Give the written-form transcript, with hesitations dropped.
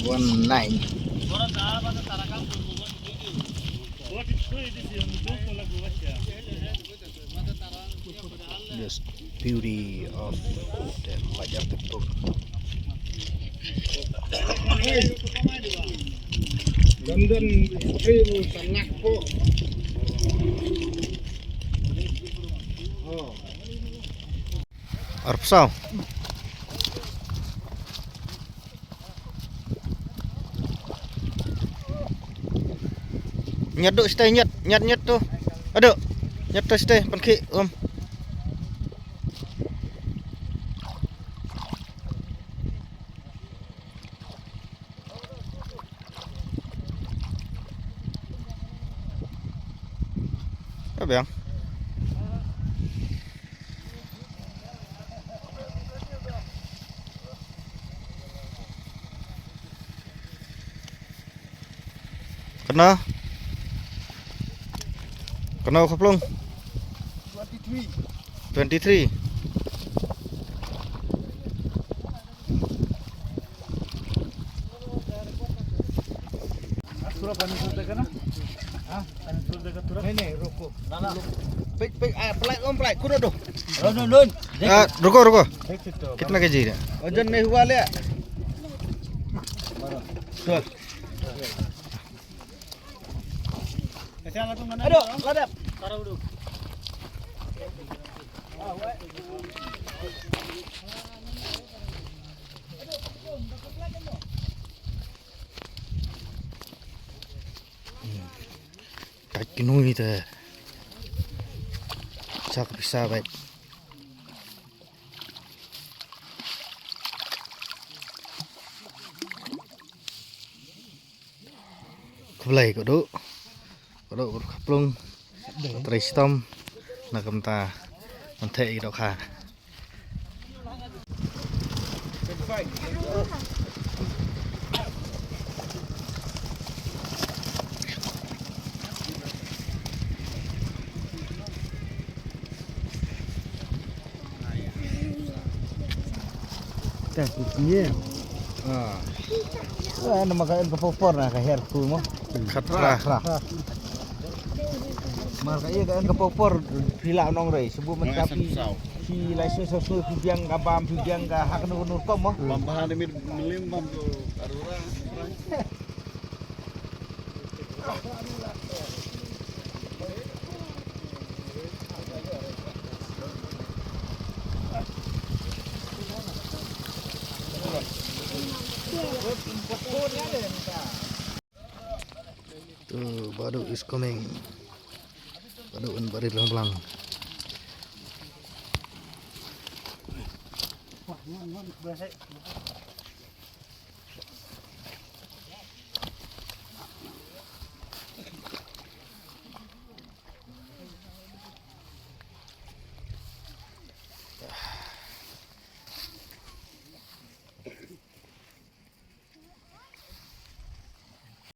19. Just beauty of the Majapahit. London 1000 sangat po. Arpsau. Nyaduk stay nyat tuh. Aduh. Nyat tuh stay panki om. Apa yang? Kena keplung 23. Ruko. Kitna kg है? वजन नहीं हुआ ले? Aduh, ladap. Taruh dulu. Cách cái nuôi thì chắc bisa vậy. Kulai kodok kaplung tristom nakam ta manthe dok ha. Teh piye? Nama kain kepopor nah kayak herku mo. Khatra. Marka iya kain kepopor pila nong rei sebelum mencapai si laisnya sesuai pibiang kabam pibiang ka hak nur kom mo. Lambahan demi melimam tuh arura. Tuh baduk is coming. Baduk bari belang-belang. Wah,